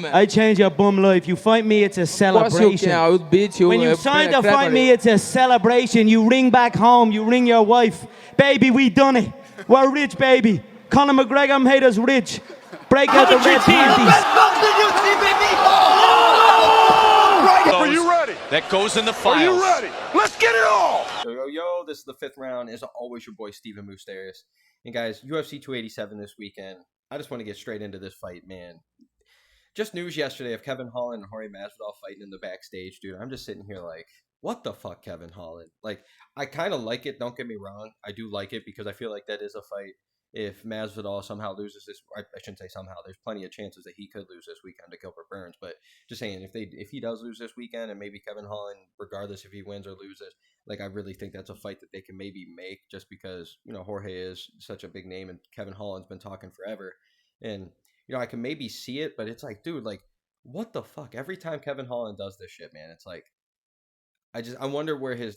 I change your bum life. You fight me, it's a celebration. I would beat you. When you sign to fight me, it's a celebration. You ring back home, you ring your wife. Baby, we done it. We're rich, baby. Conor McGregor made us rich. Break out the red panties. Are you ready? That goes in the files. Are you ready? Let's get it all! Yo, this is the 5th round. As always, your boy, Stephen Moustaris. And guys, UFC 287 this weekend. I just want to get straight into this fight, man. Just news yesterday of Kevin Holland and Jorge Masvidal fighting in the backstage, dude. I'm just sitting here like, what the fuck, Kevin Holland? Like, I kind of like it, don't get me wrong. I do like it because I feel like that is a fight. If Masvidal somehow loses this, I shouldn't say somehow, there's plenty of chances that he could lose this weekend to Gilbert Burns. But just saying, if he does lose this weekend, and maybe Kevin Holland, regardless if he wins or loses, like, I really think that's a fight that they can maybe make just because, you know, Jorge is such a big name and Kevin Holland's been talking forever. And, you know, I can maybe see it, but it's like, dude, like, what the fuck? Every time Kevin Holland does this shit, man, it's like, I wonder where his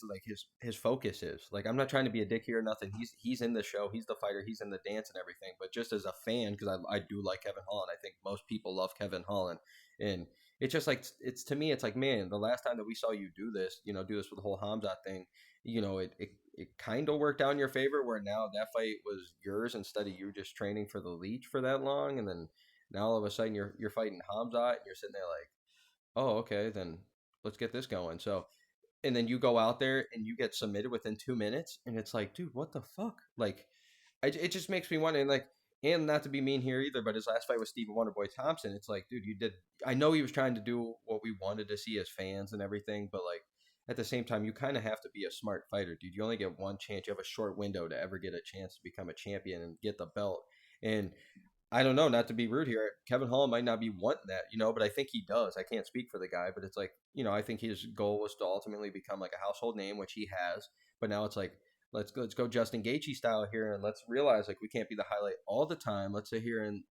focus is. Like, I'm not trying to be a dick here or nothing. He's in the show. He's the fighter. He's in the dance and everything. But just as a fan, because I do like Kevin Holland. I think most people love Kevin Holland. And it's just like, to me, it's like, man, the last time that we saw you do this with the whole Khamzat thing, you know, it kind of worked out in your favor, where now that fight was yours instead of you just training for the leech for that long. And then now all of a sudden you're fighting Khamzat and you're sitting there like, oh, okay, then let's get this going. So, and then you go out there and you get submitted within 2 minutes, and it's like, dude, what the fuck? Like, it just makes me wonder. And like, and not to be mean here either, but his last fight with Stephen Wonderboy Thompson, it's like, dude, you did. I know he was trying to do what we wanted to see as fans and everything, but like, at the same time, you kind of have to be a smart fighter, dude. You only get one chance. You have a short window to ever get a chance to become a champion and get the belt. And I don't know, not to be rude here, Kevin Holland might not be wanting that, you know, but I think he does. I can't speak for the guy, but it's like, you know, I think his goal was to ultimately become like a household name, which he has. But now it's like, let's go Justin Gaethje style here, and let's realize like we can't be the highlight all the time. Let's sit here and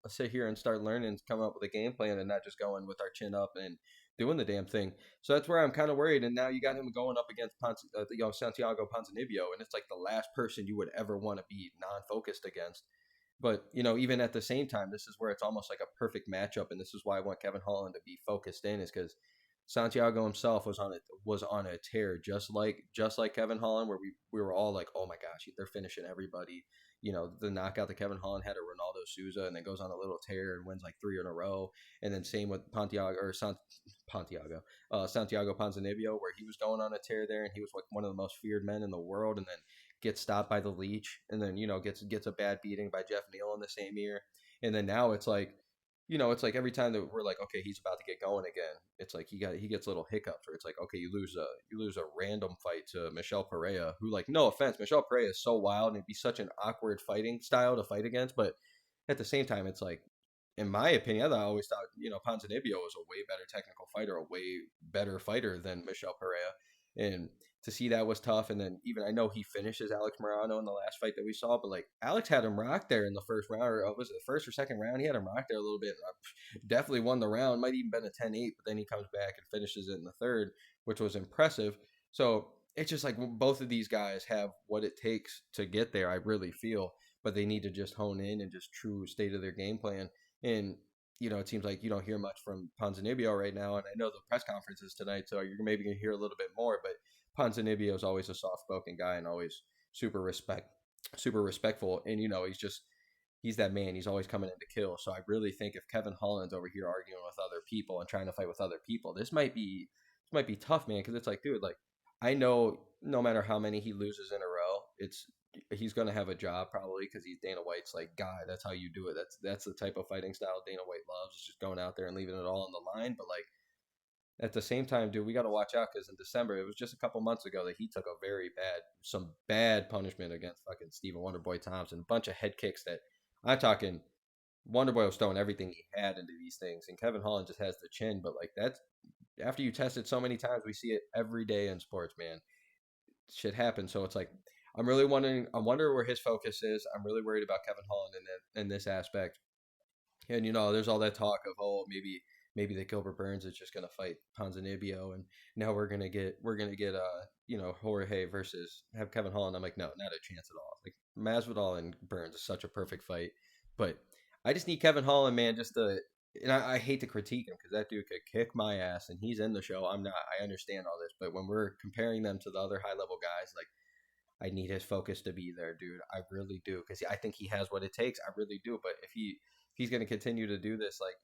start learning and come up with a game plan, and not just going with our chin up and doing the damn thing. So that's where I'm kind of worried. And now you got him going up against Santiago Ponzinibbio, and it's like the last person you would ever want to be non-focused against. But, you know, even at the same time, this is where it's almost like a perfect matchup, and this is why I want Kevin Holland to be focused in, is because Santiago himself was on a tear, just like Kevin Holland, where we were all like, oh my gosh, they're finishing everybody. You know, the knockout that Kevin Holland had at Ronaldo Souza, and then goes on a little tear and wins like 3 in a row. And then same with Santiago Ponzinibbio, where he was going on a tear there, and he was like one of the most feared men in the world, and then gets stopped by the leech, and then, you know, gets a bad beating by Jeff Neal in the same year. And then now it's like, you know, it's like every time that we're like, okay, he's about to get going again, it's like he gets little hiccups where it's like, okay, you lose a random fight to Michel Pereira, who, like, no offense, Michel Pereira is so wild and it'd be such an awkward fighting style to fight against, but at the same time, it's like, in my opinion, I always thought, you know, Ponzinibbio was a way better technical fighter, a way better fighter than Michel Pereira, and to see that was tough. And then even, I know he finishes Alex Morano in the last fight that we saw, but like, Alex had him rocked there in the first round, or was it the first or second round? He had him rocked there a little bit. Definitely won the round, might even been a 10-8, but then he comes back and finishes it in the third, which was impressive. So it's just like both of these guys have what it takes to get there, I really feel, but they need to just hone in and just true state of their game plan. And, you know, it seems like you don't hear much from Ponzinibbio right now, and I know the press conference is tonight, so you're maybe going to hear a little bit more, but Ponzinibbio is always a soft-spoken guy and always super respectful. And, you know, he's that man. He's always coming in to kill. So I really think if Kevin Holland's over here arguing with other people and trying to fight with other people, this might be tough, man. Because it's like, dude, like, I know no matter how many he loses in a row, he's going to have a job probably, because he's Dana White's like guy. That's how you do it. That's the type of fighting style Dana White loves, is just going out there and leaving it all on the line. But like, at the same time, dude, we got to watch out, because in December, it was just a couple months ago that he took some bad punishment against fucking Stephen Wonderboy Thompson. A bunch of head kicks that, I'm talking, Wonderboy was throwing everything he had into these things, and Kevin Holland just has the chin. But like, that's, after you test it so many times, we see it every day in sports, man. Shit happens. So it's like, I wonder where his focus is. I'm really worried about Kevin Holland in this aspect. And, you know, there's all that talk of, oh, maybe that Gilbert Burns is just gonna fight Ponzinibbio, and now we're gonna get you know, Jorge versus have Kevin Holland. I'm like, no, not a chance at all. Like, Masvidal and Burns is such a perfect fight, but I just need Kevin Holland, man, just to and I hate to critique him because that dude could kick my ass, and he's in the show. I'm not. I understand all this, but when we're comparing them to the other high level guys, like I need his focus to be there, dude. I really do because I think he has what it takes. I really do. But if he's going to continue to do this, like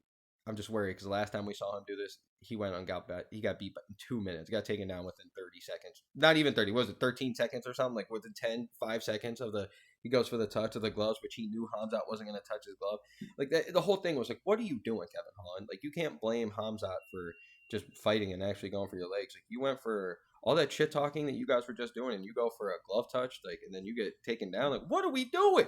I'm just worried because the last time we saw him do this, he went on he got beat in 2 minutes. He got taken down within 30 seconds. Not even 30. What was it 13 seconds or something? Like within 5 seconds of he goes for the touch of the gloves, which he knew Khamzat wasn't going to touch his glove. Like the whole thing was like, what are you doing, Kevin Holland? Like you can't blame Khamzat for just fighting and actually going for your legs. Like you went for all that shit talking that you guys were just doing, and you go for a glove touch, like, and then you get taken down. Like, what are we doing?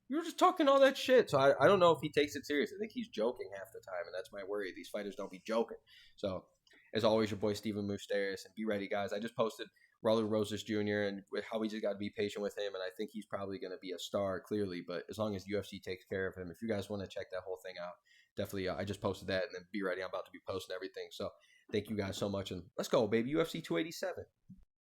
You were just talking all that shit. So I don't know if he takes it serious. I think he's joking half the time, and that's my worry. These fighters don't be joking. So, as always, your boy Stephen Moustaris, and be ready, guys. I just posted Raul Rosas Jr. and how we just got to be patient with him, and I think he's probably going to be a star, clearly. But as long as UFC takes care of him, if you guys want to check that whole thing out, definitely. I just posted that, and then be ready. I'm about to be posting everything. So, thank you guys so much, and let's go, baby. UFC 287.